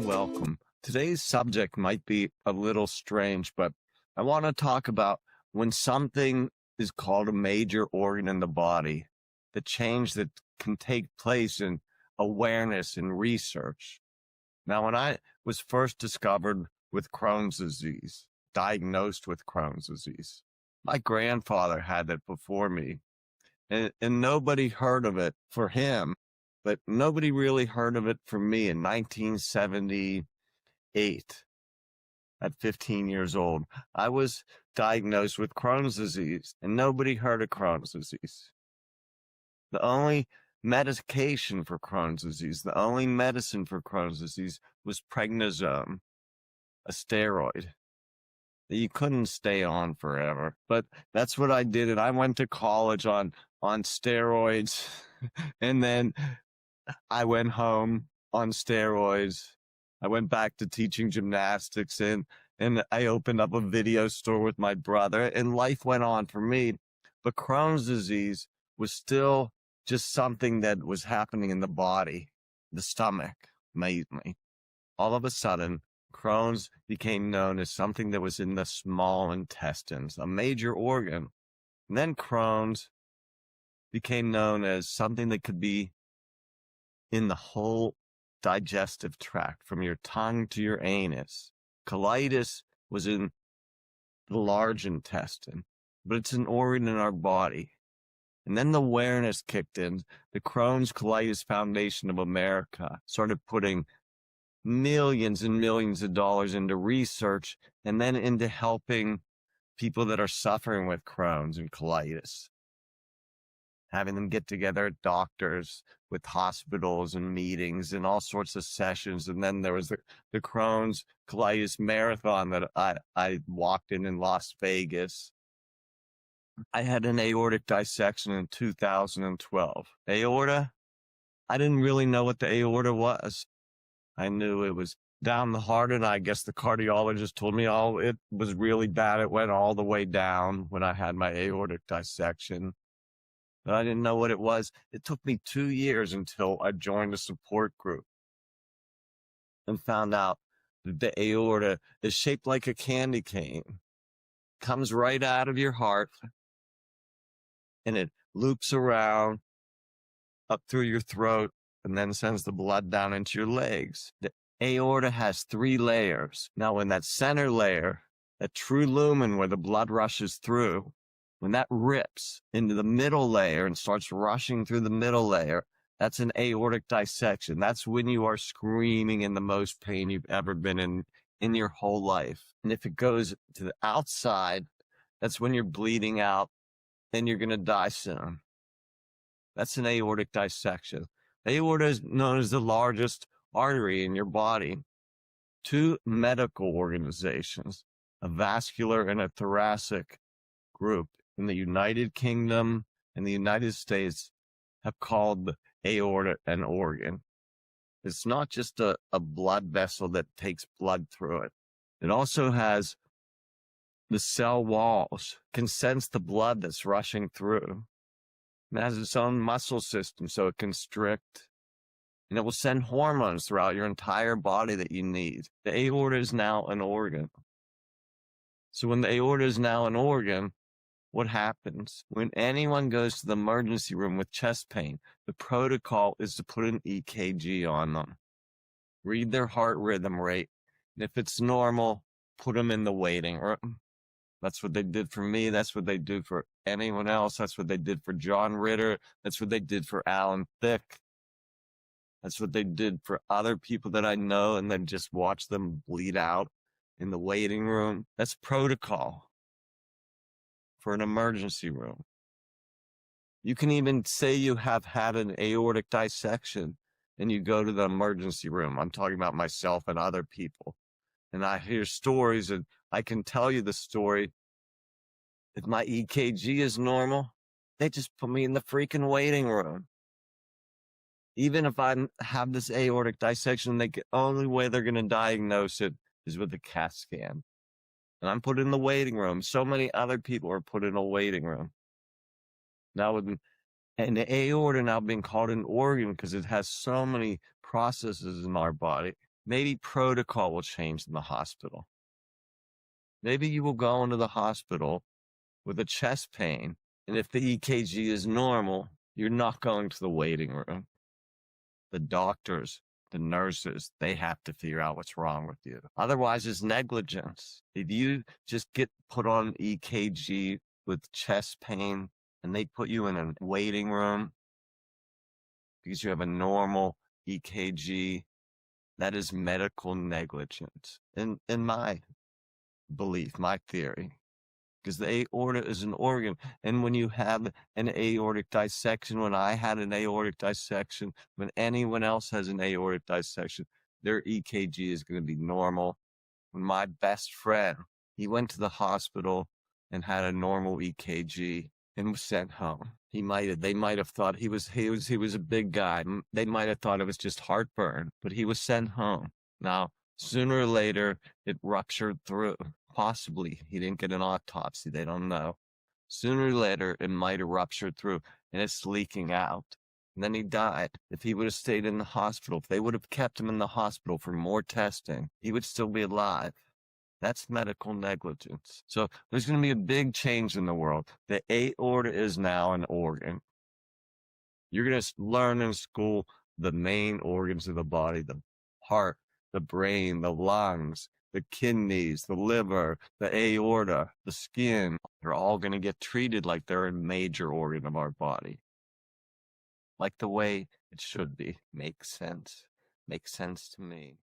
welcome. Today's subject might be a little strange, but I want to talk about when something is called a major organ in the body, the change that can take place in awareness and research. Now, when I was first discovered with Crohn's disease, diagnosed with Crohn's disease, my grandfather had it before me, and nobody heard of it for him, but nobody really heard of it for me in 1978. At 15 years old, I was diagnosed with Crohn's disease, and nobody heard of Crohn's disease. The only medication for Crohn's disease, the only medicine for Crohn's disease was prednisone, a steroid that you couldn't stay on forever. But that's what I did, and I went to college on steroids, and then I went home on steroids. I went back to teaching gymnastics, and I opened up a video store with my brother, and life went on for me. But Crohn's disease was still just something that was happening in the body, the stomach, mainly. All of a sudden, Crohn's became known as something that was in the small intestines, a major organ. And then Crohn's became known as something that could be in the whole digestive tract, from your tongue to your anus. Colitis was in the large intestine, but it's an organ in our body. And then the awareness kicked in. The Crohn's Colitis Foundation of America started putting millions and millions of dollars into research and then into helping people that are suffering with Crohn's and colitis, having them get together at doctors, with hospitals and meetings and all sorts of sessions. And then there was the Crohn's Colitis Marathon that I walked in Las Vegas. I had an aortic dissection in 2012. Aorta, I didn't really know what the aorta was. I knew it was down the heart, and I guess the cardiologist told me, oh, it was really bad. It went all the way down when I had my aortic dissection. But I didn't know what it was. It took me 2 years until I joined a support group and found out that the aorta is shaped like a candy cane, comes right out of your heart, and it loops around up through your throat and then sends the blood down into your legs. The aorta has 3 layers. Now, in that center layer, that true lumen where the blood rushes through, when that rips into the middle layer and starts rushing through the middle layer, that's an aortic dissection. That's when you are screaming in the most pain you've ever been in your whole life. And if it goes to the outside, that's when you're bleeding out and you're going to die soon. That's an aortic dissection. Aorta is known as the largest artery in your body. 2 medical organizations, a vascular and a thoracic group in the United Kingdom and the United States, have called the aorta an organ. It's not just a blood vessel that takes blood through it. It also has the cell walls, can sense the blood that's rushing through. It has its own muscle system, so it can constrict, and it will send hormones throughout your entire body that you need. The aorta is now an organ. So when the aorta is now an organ, what happens? When anyone goes to the emergency room with chest pain, the protocol is to put an EKG on them, read their heart rhythm rate, and if it's normal, put them in the waiting room. That's what they did for me. That's what they do for anyone else. That's what they did for John Ritter. That's what they did for Thicke. That's what they did for other people that I know, and then just watch them bleed out in the waiting room. That's protocol for an emergency room. You can even say you have had an aortic dissection and you go to the emergency room. I'm talking about myself and other people. And I hear stories, and I can tell you the story. If my EKG is normal, they just put me in the freaking waiting room. Even if I have this aortic dissection, the only way they're going to diagnose it is with a CAT scan. And I'm put in the waiting room. So many other people are put in a waiting room. Now, and the aorta now being called an organ because it has so many processes in our body. Maybe protocol will change in the hospital. Maybe you will go into the hospital with a chest pain, and if the EKG is normal, you're not going to the waiting room. The doctors, the nurses, they have to figure out what's wrong with you. Otherwise, it's negligence. If you just get put on EKG with chest pain and they put you in a waiting room because you have a normal EKG, that is medical negligence. In my belief, my theory, because the aorta is an organ. And when you have an aortic dissection, when I had an aortic dissection, when anyone else has an aortic dissection, their EKG is going to be normal. When my best friend, he went to the hospital and had a normal EKG and was sent home. They might have thought he was a big guy. They might have thought it was just heartburn, but he was sent home. Now, sooner or later, it ruptured through. Possibly he didn't get an autopsy. They don't know. Sooner or later, it might have ruptured through and it's leaking out. And then he died. If he would have stayed in the hospital, if they would have kept him in the hospital for more testing, he would still be alive. That's medical negligence. So there's going to be a big change in the world. The aorta is now an organ. You're going to learn in school the main organs of the body, the heart, the brain, the lungs, the kidneys, the liver, the aorta, the skin. They're all going to get treated like they're a major organ of our body. Like the way it should be. Makes sense. Makes sense to me.